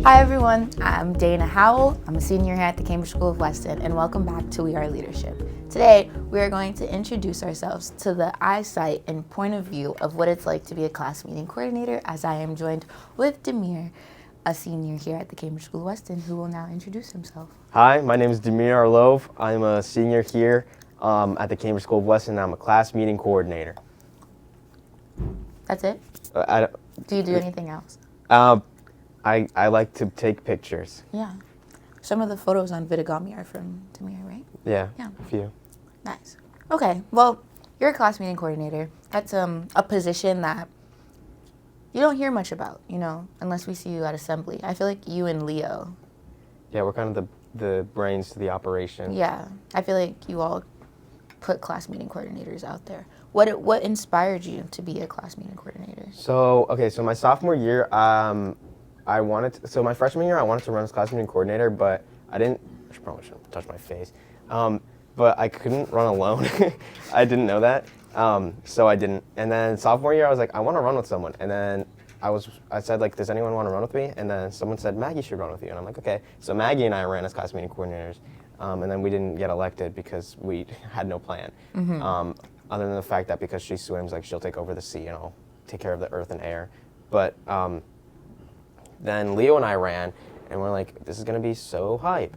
Hi everyone, I'm Dana Howell. I'm a senior here at the Cambridge School of Weston, and welcome back to WeAre Leadership. Today, we are going to introduce ourselves to the eyesight and point of view of what it's like to be a class meeting coordinator, as I am joined with Damir, a senior here at the Cambridge School of Weston, who will now introduce himself. Hi, my name is Damir. I'm a senior here at the Cambridge School of Weston, and I'm a class meeting coordinator. That's it? Do you do anything else? I like to take pictures. Yeah. Some of the photos on Vidagami are from Damir, right? Yeah, Yeah. a few. Nice. Okay, well, you're a class meeting coordinator. That's a position that you don't hear much about, unless we see you at assembly. I feel like you and Leo. Yeah, we're kind of the brains to the operation. Yeah, I feel like you all put class meeting coordinators out there. What inspired you to be a class meeting coordinator? So my sophomore year, my freshman year, I wanted to run as class meeting coordinator, but I probably shouldn't touch my face. But I couldn't run alone. I didn't know that. So I didn't. And then sophomore year, I was like, I want to run with someone. And then I said, like, does anyone want to run with me? And then someone said, Maggie should run with you. And I'm like, okay. So Maggie and I ran as class meeting coordinators. And then we didn't get elected because we had no plan. Mm-hmm. Other than the fact that because she swims, like, she'll take over the sea and I'll take care of the earth and air. But then Leo and I ran, and we're like, this is going to be so hype.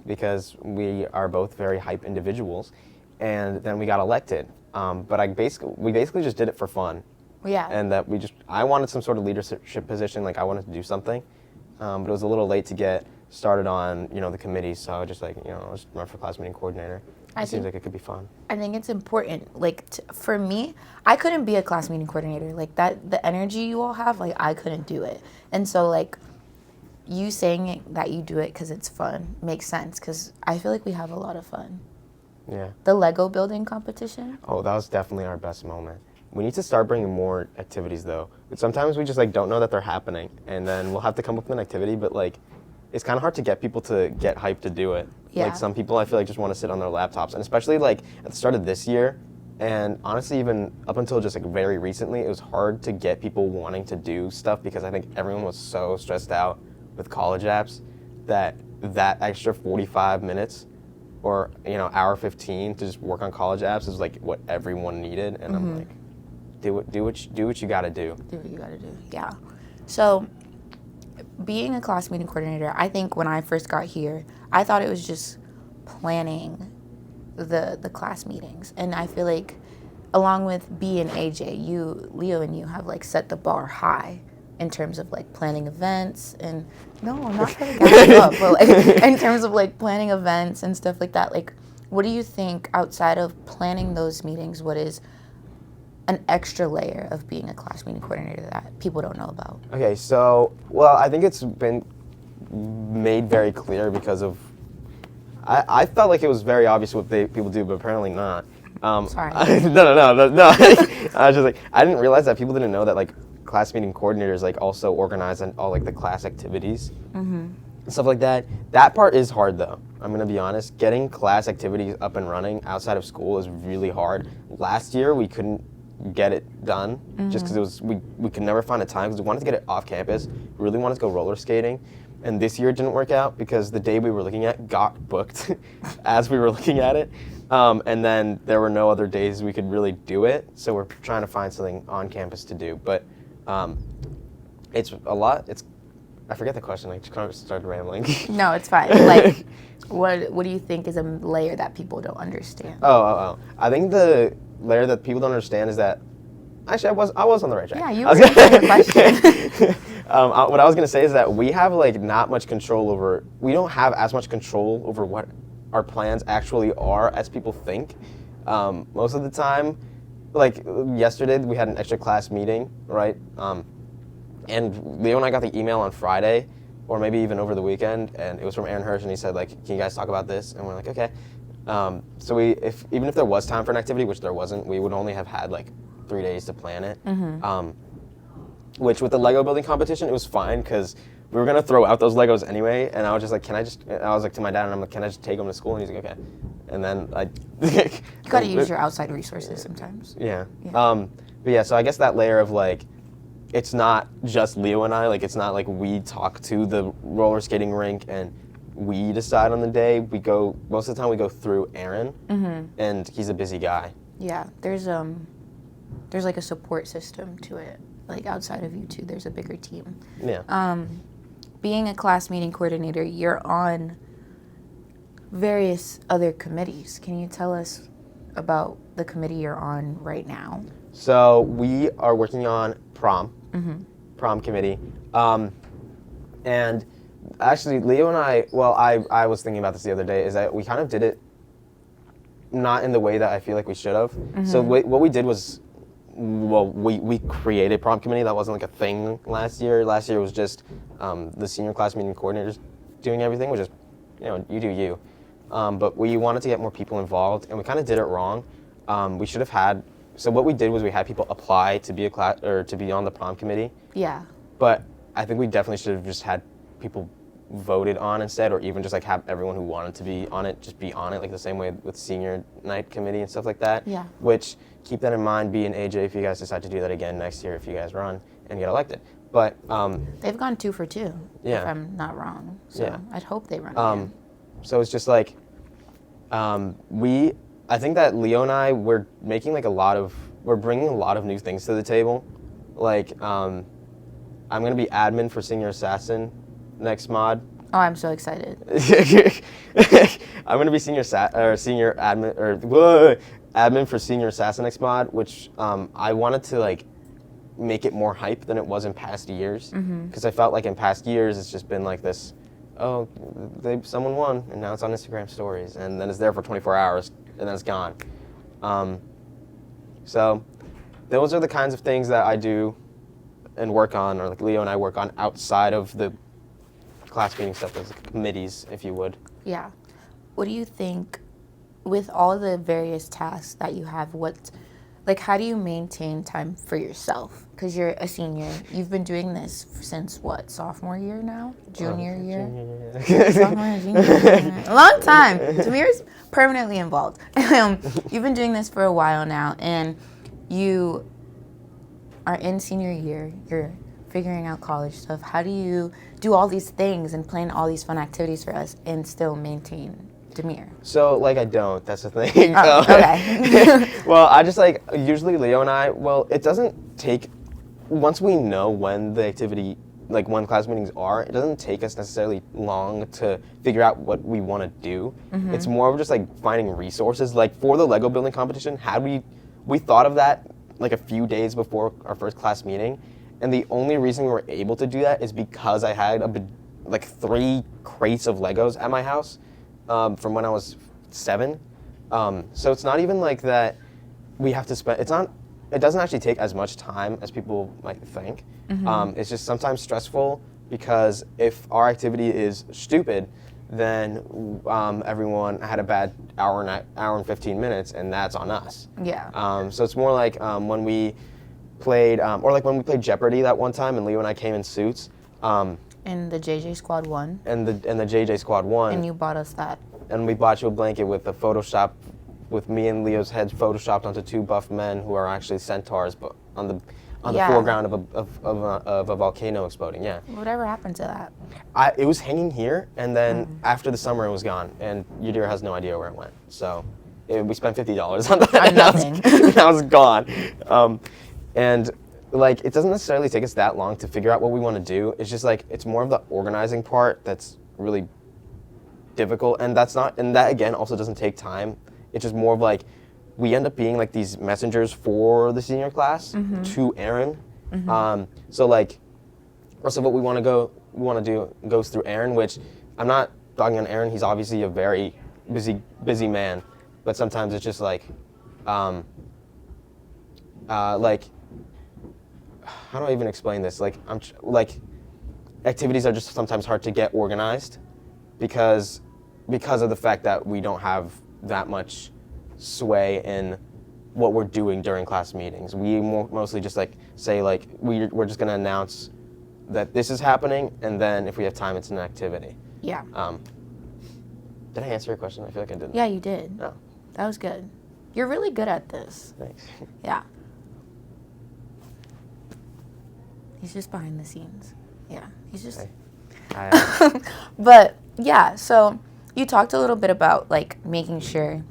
Because we are both very hype individuals. And then we got elected. But we basically just did it for fun. Yeah. And that I wanted some sort of leadership position, like I wanted to do something. But it was a little late to get started on, the committee, so I was just like, let's run for class meeting coordinator. It seems like it could be fun. I think it's important. For me, I couldn't be a class meeting coordinator. The energy you all have, I couldn't do it. And so, you saying that you do it because it's fun makes sense, because I feel like we have a lot of fun. Yeah. The Lego building competition? Oh, that was definitely our best moment. We need to start bringing more activities, though. But sometimes we just, don't know that they're happening, and then we'll have to come up with an activity, but, it's kind of hard to get people to get hyped to do it. Yeah. Some people, I feel just want to sit on their laptops, and especially, at the start of this year, and honestly, even up until just, very recently, it was hard to get people wanting to do stuff because I think everyone was so stressed out with college apps that extra 45 minutes or, hour 15 to just work on college apps is, what everyone needed, and Mm-hmm. I'm like, do what you got to do. Do what you got to do, yeah. So, being a class meeting coordinator, I think when I first got here, I thought it was just planning the class meetings. And I feel like along with B and AJ, Leo and you have set the bar high in terms of planning events and no, I'm not trying to gas you up, but in terms of planning events and stuff like that, what do you think outside of planning those meetings, what is an extra layer of being a class meeting coordinator that people don't know about? Okay, so, I think it's been made very clear because of, I felt like it was very obvious what people do, but apparently not. Sorry. No. I was just I didn't realize that people didn't know that, class meeting coordinators, also organize all, the class activities. Mm-hmm. And stuff like that. That part is hard, though. I'm going to be honest. Getting class activities up and running outside of school is really hard. Last year, we couldn't get it done just because we could never find a time because we wanted to get it off campus. We really wanted to go roller skating. And this year it didn't work out because the day we were looking at got booked as we were looking at it. And then there were no other days we could really do it. So we're trying to find something on campus to do. But it's a lot. I forget the question. I just kind of started rambling. No, it's fine. What do you think is a layer that people don't understand? Oh. I think the layer that people don't understand is that, actually, I was on the right track. Yeah, you were answering the question. What I was going to say is that we have not much control over, we don't have as much control over what our plans actually are as people think. Most of the time, yesterday we had an extra class meeting, right? And Leo and I got the email on Friday, or maybe even over the weekend, and it was from Aaron Hirsch, and he said, can you guys talk about this? And we're like, okay. So even if there was time for an activity, which there wasn't, we would only have had 3 days to plan it. Mm-hmm. Which with the Lego building competition, it was fine because we were gonna throw out those Legos anyway, and I was just I was to my dad, and I'm like, can I just take them to school? And he's like, okay. And then you gotta use your outside resources sometimes. Yeah. But yeah, so I guess that layer of it's not just Leo and I. Like, it's not like we talk to the roller skating rink and we decide on the day. Most of the time we go through Aaron, and he's a busy guy. Yeah, there's like a support system to it. Like outside of you two, there's a bigger team. Yeah. Being a class meeting coordinator, you're on various other committees. Can you tell us about the committee you're on right now? So we are working on prom committee. And actually, Leo and I was thinking about this the other day, is that we kind of did it not in the way that I feel like we should have. So what we did was, we created prom committee. That wasn't like a thing last year. Last year was just the senior class meeting coordinators doing everything, which is, you do you. But we wanted to get more people involved, and we kind of did it wrong. We should have had. So what we did was we had people apply to be to be on the prom committee. Yeah. But I think we definitely should have just had people voted on instead, or even just like have everyone who wanted to be on it just be on it, like the same way with senior night committee and stuff like that. Yeah. Which, keep that in mind, B and AJ, if you guys decide to do that again next year, if you guys run and get elected. But they've gone 2 for 2. Yeah. If I'm not wrong. So Yeah. I'd hope they run again. So it's just like I think that Leo and I, we're bringing a lot of new things to the table. Like, I'm gonna be admin for Senior Assassin next mod. Oh, I'm so excited. I'm gonna be senior admin for Senior Assassin next mod, which I wanted to like make it more hype than it was in past years, because I felt like in past years it's just been like this, oh, someone won, and now it's on Instagram stories, and then it's there for 24 hours, and then it's gone. So those are the kinds of things that I do and work on, or like Leo and I work on outside of the class meeting stuff, as committees, if you would. Yeah. What do you think, with all the various tasks that you have, how do you maintain time for yourself? Because you're a senior. You've been doing this since what, sophomore year now? Junior year? Sophomore, junior year. A long time. Damir's permanently involved. You've been doing this for a while now, and you are in senior year. You're figuring out college stuff. How do you do all these things and plan all these fun activities for us and still maintain Damir? So, I don't. That's the thing. Oh, okay. Well, I just, usually Leo and I, it doesn't take, once we know when the activity, when class meetings are, it doesn't take us necessarily long to figure out what we want to do. It's more of just, finding resources. For the Lego building competition, we thought of that, a few days before our first class meeting. And the only reason we were able to do that is because I had 3 crates of Legos at my house from when I was 7. So it's not even like that we have to spend, it doesn't actually take as much time as people might think. It's just sometimes stressful, because if our activity is stupid, then everyone had a bad hour and 15 minutes, and that's on us. Yeah. So it's more like when we played, when we played Jeopardy that one time, and Leo and I came in suits. And the JJ Squad won. And the JJ Squad won. And you bought us that. And we bought you a blanket with the Photoshop, with me and Leo's heads photoshopped onto 2 buff men who are actually centaurs, but on the foreground of a volcano exploding. Yeah. Whatever happened to that? It was hanging here, and then after the summer it was gone, and Yadir has no idea where it went. So we spent $50 on that. On nothing. That was gone. And it doesn't necessarily take us that long to figure out what we want to do. It's just it's more of the organizing part that's really difficult, and that again also doesn't take time. It's just more of we end up being these messengers for the senior class to Aaron. So most of what we want to do goes through Aaron, which I'm not dogging on Aaron. He's obviously a very busy man, but sometimes it's just how do I even explain this? Activities are just sometimes hard to get organized because of the fact that we don't have that much sway in what we're doing during class meetings. We mostly just say we're just gonna announce that this is happening, and then if we have time, it's an activity. Yeah. Did I answer your question? I feel like I didn't. Yeah, you did. Oh. That was good. You're really good at this. Thanks. Yeah. He's just behind the scenes. Yeah, he's just... Hey. But, yeah, so you talked a little bit about, like, making sure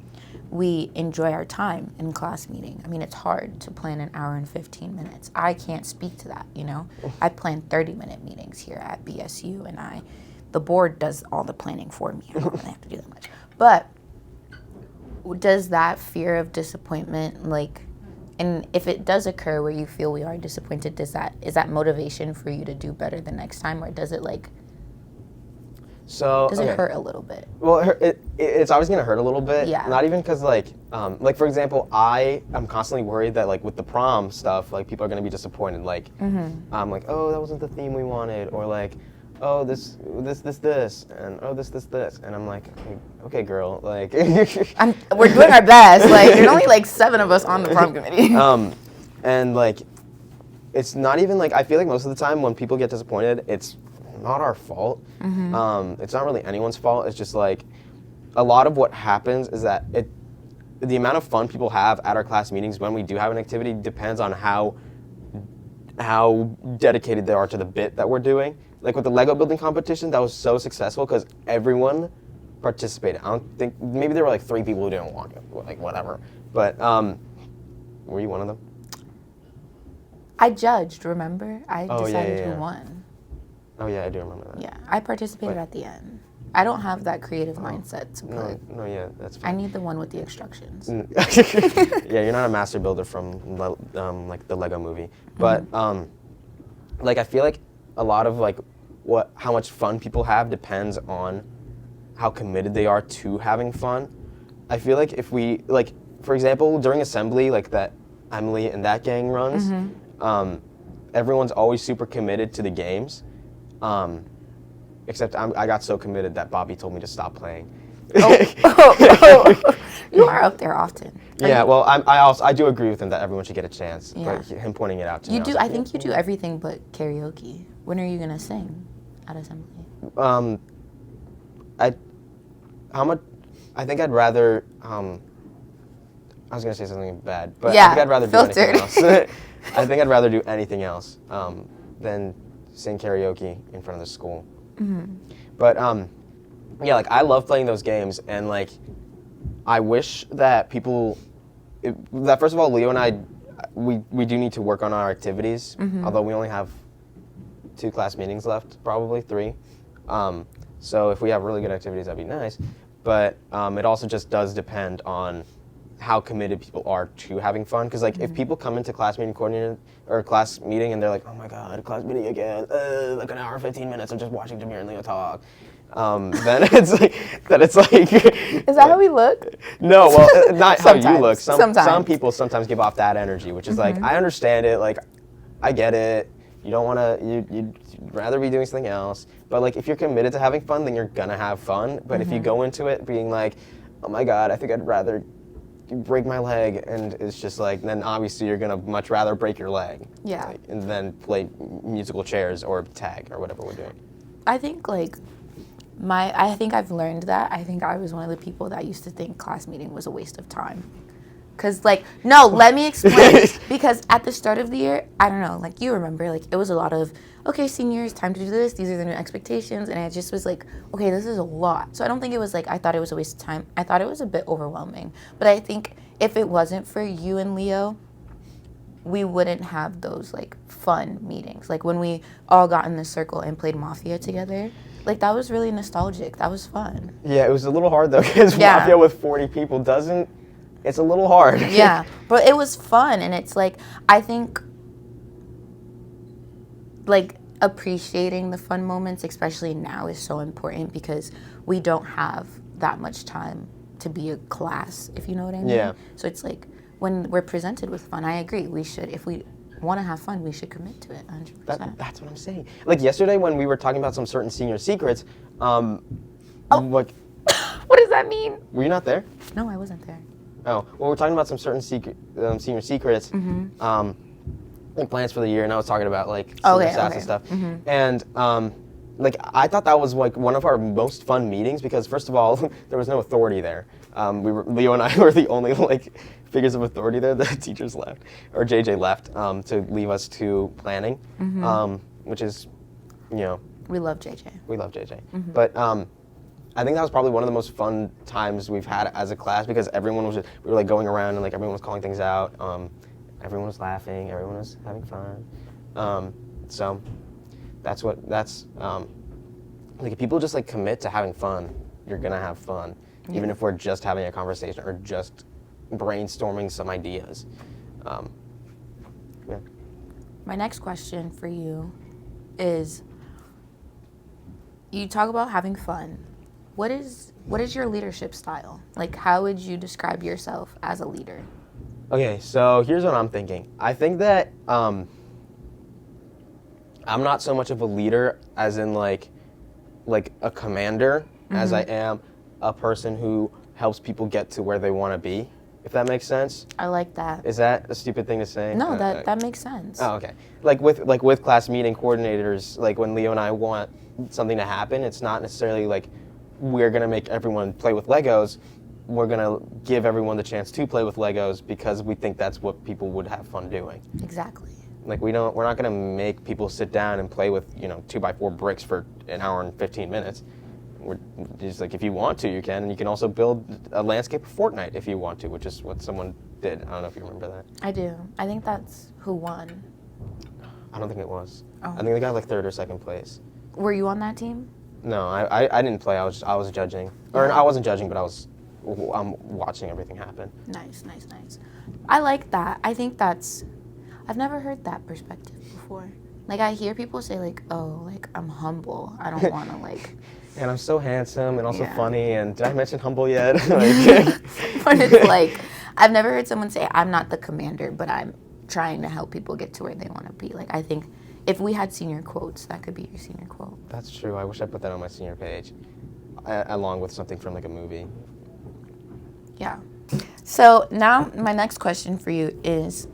we enjoy our time in class meeting. I mean, it's hard to plan an hour and 15 minutes. I can't speak to that, you know? I plan 30-minute meetings here at BSU, and the board does all the planning for me. I don't really have to do that much. But does that fear of disappointment, like, and if it does occur where you feel we are disappointed, is that motivation for you to do better the next time, or does it, like, does it hurt a little bit? Well, it's always going to hurt a little bit. Yeah. Not even because, like, for example, I'm constantly worried that, like, with the prom stuff, like, people are going to be disappointed. Like, I'm like, oh, that wasn't the theme we wanted. Or, like, oh, this, and oh, this. And I'm like, okay, girl, like. We're doing our best. Like, there's only, like, 7 of us on the prom committee. And, like, it's not even, like, I feel like most of the time when people get disappointed, it's not our fault. It's not really anyone's fault. It's just like a lot of what happens is that the amount of fun people have at our class meetings when we do have an activity depends on how dedicated they are to the bit that we're doing. Like with the Lego building competition, that was so successful because everyone participated. I don't think, maybe there were like 3 people who didn't want to, like whatever. But were you one of them? I judged, remember? I decided yeah. who won. Oh yeah, I do remember that. Yeah, I participated at the end. I don't have that creative mindset to put. No, yeah, that's fine. I need the one with the instructions. Yeah, you're not a master builder from like the Lego movie, but like I feel like a lot of like how much fun people have depends on how committed they are to having fun. I feel like if we like, for example, during assembly, like that Emily and that gang runs, everyone's always super committed to the games. Except I got so committed that Bobby told me to stop playing. You are up there often. Yeah, well, I do agree with him that everyone should get a chance. Yeah. But him pointing it out to me. I think you do everything but karaoke. When are you gonna sing at assembly? I think I'd rather. I was gonna say something bad, but yeah, I think I'd rather filtered. do anything else. I think I'd rather do anything else than sing karaoke in front of the school. But yeah, like I love playing those games, and like I wish that people that first of all, Leo and I we do need to work on our activities, although we only have 2 class meetings left, probably 3. So if we have really good activities, that'd be nice. But it also just does depend on how committed people are to having fun. Because like if people come into class meeting coordinator or class meeting and they're like, oh my god, class meeting again, like an hour and 15 minutes of just watching Damir and Leo talk. Then it's like Is that how we look? No, well, not how you look. Sometimes People sometimes give off that energy, which is like, I understand it, like I get it. You don't want to, you'd rather be doing something else. But like if you're committed to having fun, then you're gonna have fun. But if you go into it being like, oh my god, I think I'd rather break my leg, and it's just like, then obviously you're gonna much rather break your leg. Yeah. Like, and then play musical chairs or tag or whatever we're doing. I think like I think I've learned that. I think I was one of the people that used to think class meeting was a waste of time. Cause like, no, let me explain. Because at the start of the year, I don't know, like you remember, like it was a lot of, okay, seniors, time to do this. These are the new expectations. And I just was like, okay, this is a lot. So I don't think it was like, I thought it was a waste of time. I thought it was a bit overwhelming. But I think if it wasn't for you and Leo, we wouldn't have those like fun meetings. Like when we all got in the circle and played Mafia together, like that was really nostalgic. That was fun. Yeah, it was a little hard though, because Mafia with 40 people it's a little hard. Yeah, but it was fun, and it's like, I think, like, appreciating the fun moments, especially now, is so important because we don't have that much time to be a class, if you know what I mean. Yeah. So it's like, when we're presented with fun, I agree, we should, if we want to have fun, we should commit to it, 100%. That's what I'm saying. Like, yesterday when we were talking about some certain senior secrets, like... What does that mean? Were you not there? No, I wasn't there. Oh, well, we're talking about some certain senior secrets, like plans for the year, and I was talking about like senior stats and stuff. And like I thought that was like one of our most fun meetings because first of all, there was no authority there. Leo and I were the only like figures of authority there. The teachers left, or JJ left, to leave us to planning, which is, you know, We love JJ. we love JJ. But I think that was probably one of the most fun times we've had as a class because everyone was just, we were like going around and like everyone was calling things out. Everyone was laughing. Everyone was having fun. So that's like if people just like commit to having fun, you're gonna have fun, even if we're just having a conversation or just brainstorming some ideas. Yeah. My next question for you is, you talk about having fun. What is your leadership style? Like, how would you describe yourself as a leader? Okay, so here's what I'm thinking. I think that I'm not so much of a leader as in like a commander as I am a person who helps people get to where they want to be, if that makes sense. I like that. Is that a stupid thing to say? No, that makes sense. Oh, okay. Like with class meeting coordinators, like when Leo and I want something to happen, it's not necessarily like we're going to make everyone play with Legos. We're going to give everyone the chance to play with Legos because we think that's what people would have fun doing. Exactly. Like we're not going to make people sit down and play with, 2x4 bricks for an hour and 15 minutes. We're just like, if you want to, you can. And you can also build a landscape of Fortnite if you want to, which is what someone did. I don't know if you remember that. I do. I think that's who won. I don't think it was. Oh. I think they got like third or second place. Were you on that team? No, I didn't play. I was judging. Or I wasn't judging, but I'm watching everything happen. Nice. I like that. I think I've never heard that perspective before. Like, I hear people say, like, oh, like, I'm humble. I don't want to, like... And I'm so handsome and also Yeah. funny. And did I mention humble yet? Like, But it's like, I've never heard someone say, I'm not the commander, but I'm trying to help people get to where they want to be. Like, I think if we had senior quotes, that could be your senior quote. That's true. I wish I put that on my senior page, along with something from like a movie. Yeah. So now my next question for you is,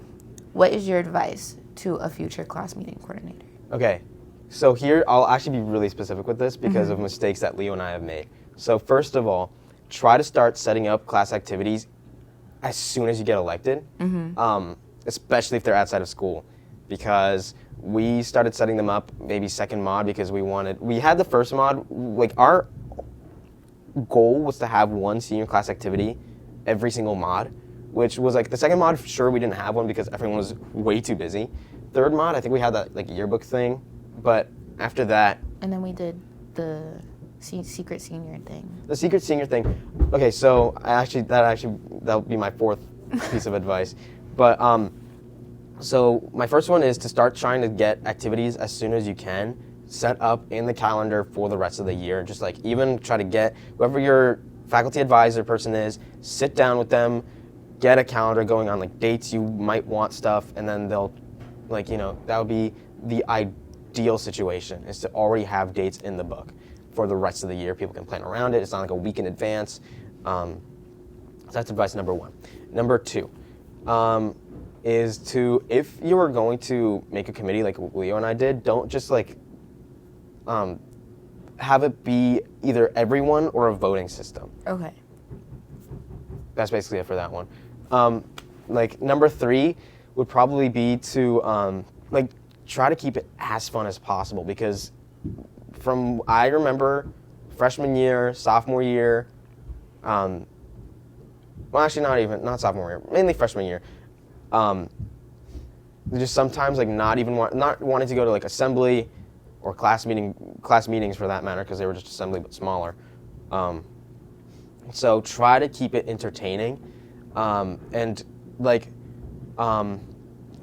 what is your advice to a future class meeting coordinator? Okay, so here I'll actually be really specific with this because of mistakes that Leo and I have made. So first of all, try to start setting up class activities as soon as you get elected, especially if they're outside of school, because we started setting them up maybe second mod because we had the first mod, like our goal was to have one senior class activity every single mod, which was like the second mod, sure, we didn't have one because everyone was way too busy. Third mod, I think we had that like yearbook thing, but after that. And then we did the secret senior thing. The secret senior thing. Okay, so that would be my fourth piece of advice. But so my first one is to start trying to get activities as soon as you can set up in the calendar for the rest of the year. Just like even try to get whoever your faculty advisor person is, sit down with them, get a calendar going on like dates you might want stuff, and then they'll like, that would be the ideal situation, is to already have dates in the book for the rest of the year. People can plan around it. It's not like a week in advance. So that's advice number one. Number two is to, if you are going to make a committee like Leo and I did, don't just like have it be either everyone or a voting system. Okay. That's basically it for that one. Like number three would probably be to like try to keep it as fun as possible, because I remember freshman year, sophomore year, well actually not sophomore year, mainly freshman year, just sometimes like not wanting to go to like assembly or class meetings for that matter, because they were just assembly but smaller. So try to keep it entertaining, and like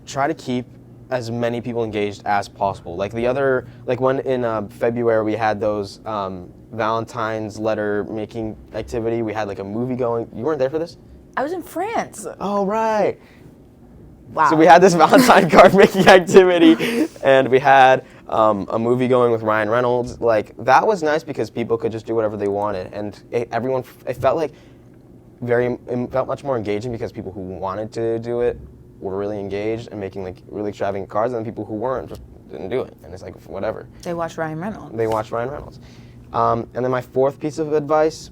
try to keep as many people engaged as possible. Like when in February we had those Valentine's letter making activity, we had like a movie going. You weren't there for this? I was in France. Oh, right. Wow. So we had this Valentine card making activity, and we had a movie going with Ryan Reynolds. Like, that was nice because people could just do whatever they wanted, and it felt much more engaging because people who wanted to do it were really engaged and making like really extravagant cards, and then people who weren't just didn't do it, and it's like whatever. They watched Ryan Reynolds. And then my fourth piece of advice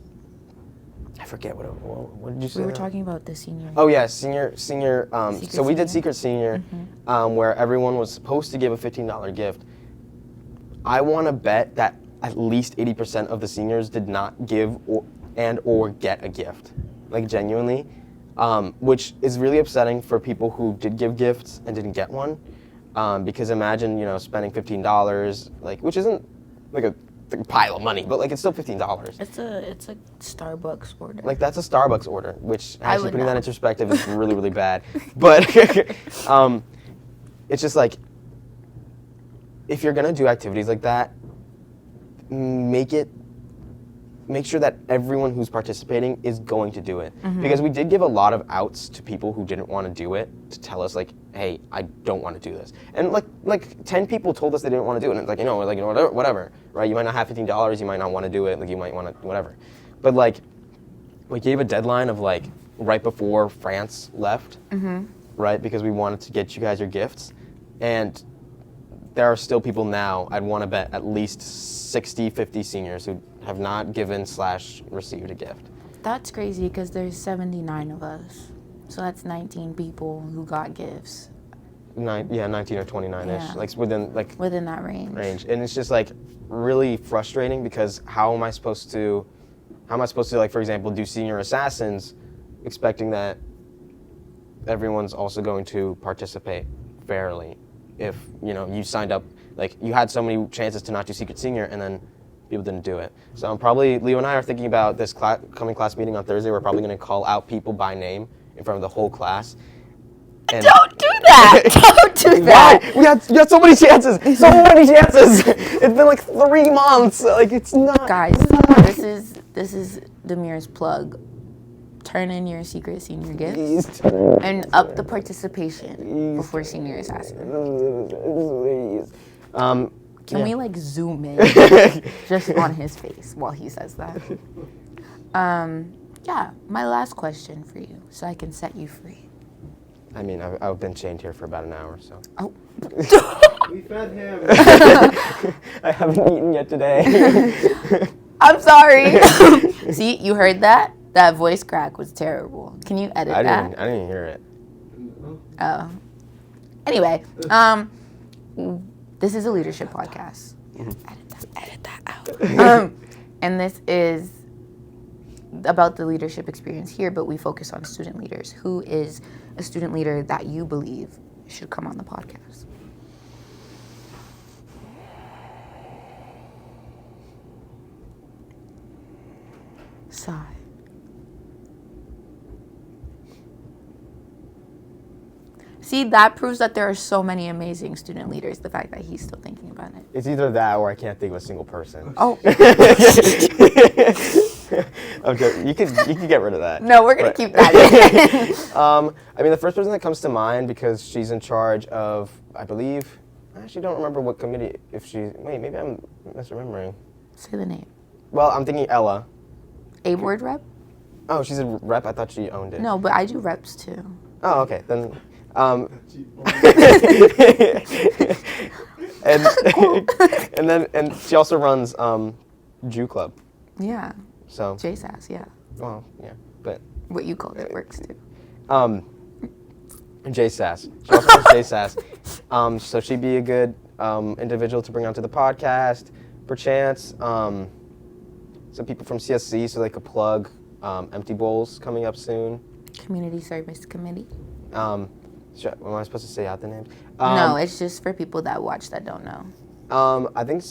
I forget what did you say? We were talking about the senior. Oh yeah, senior. So we did Senior. Secret Senior, where everyone was supposed to give a $15 gift. I want to bet that at least 80% of the seniors did not give or get a gift, like genuinely, which is really upsetting for people who did give gifts and didn't get one, because imagine spending $15, like, which isn't like a pile of money, but like it's still $15. It's a Starbucks order. Like that's a Starbucks order, which actually putting that not. into perspective is really, really bad. But it's just like, if you're gonna do activities like that, make sure that everyone who's participating is going to do it. Because we did give a lot of outs to people who didn't want to do it, to tell us like, hey, I don't want to do this. And like 10 people told us they didn't want to do it. And it's like, whatever, right? You might not have $15, you might not want to do it, like you might want to, whatever. But like, we gave a deadline of like right before France left, right? Because we wanted to get you guys your gifts. And there are still people now, I'd want to bet at least 60, 50 seniors who have not given / received a gift. That's crazy because there's 79 of us. So that's 19 people who got gifts. 19 or 29-ish, Yeah. like within that range. And it's just like really frustrating because how am I supposed to like, for example, do senior assassins expecting that everyone's also going to participate fairly if you signed up, like you had so many chances to not do Secret Senior and then people didn't do it. So Leo and I are thinking about this coming class meeting on Thursday. We're probably going to call out people by name in front of the whole class. And Don't do that! Don't do that! Why? You had so many chances! So many chances! It's been like 3 months! Like, it's not... Guys, this is Damir's plug. Turn in your Secret Senior gifts and up the participation before Senior Assassin. Can we like zoom in just on his face while he says that? Yeah, my last question for you, so I can set you free. I mean, I've been chained here for about an hour, so. Oh. We fed him. I haven't eaten yet today. I'm sorry. See, you heard that? That voice crack was terrible. Can you edit that? I didn't even hear it. Oh. Anyway, this is a leadership podcast. Edit that out. And this is about the leadership experience here, but we focus on student leaders. Who is a student leader that you believe should come on the podcast? Sigh. See, that proves that there are so many amazing student leaders, the fact that he's still thinking about it. It's either that or I can't think of a single person. Oh. Okay, you could get rid of that. No, we're going to keep that in. I mean, the first person that comes to mind, because she's in charge of, I believe, I actually don't remember what committee, maybe I'm misremembering. Say the name. Well, I'm thinking Ella. A board rep? Oh, she's a rep? I thought she owned it. No, but I do reps too. Oh, okay, then. And she also runs Jew Club. Yeah. So. JSAS, yeah. Well, yeah, but. What you call it works too. JSAS. She also runs JSAS. So she'd be a good individual to bring onto the podcast, perchance. Some people from CSC, so they could plug Empty Bowls coming up soon. Community Service Committee. Am I supposed to say out the names? No, it's just for people that watch that don't know. I think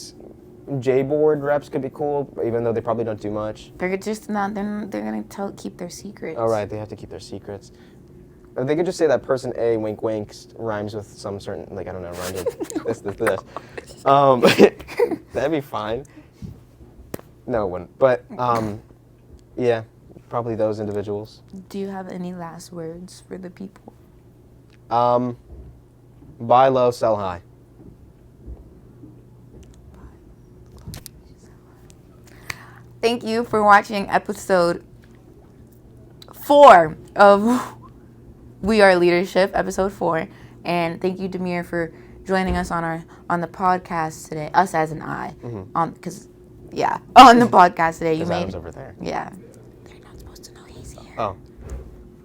J-board reps could be cool, even though they probably don't do much. They're just not. They're gonna keep their secrets. Oh right, they have to keep their secrets. Or they could just say that person A, wink wink, rhymes with some certain, like, I don't know, rhymes with this. That'd be fine. No, it wouldn't. But yeah, probably those individuals. Do you have any last words for the people? Buy low, sell high. Thank you for watching episode 4 of WeAre Leadership, episode 4, and thank you, Damir, for joining us on the podcast today. Us as an I, on the podcast today. You made over there. Yeah, they're not supposed to Oh.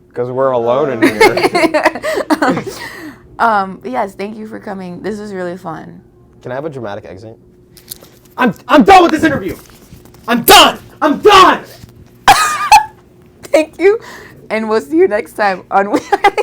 Because we're alone in here. Yes, thank you for coming. This was really fun. Can I have a dramatic exit? I'm done with this interview. I'm done. I'm done. Thank you, and we'll see you next time on WeAre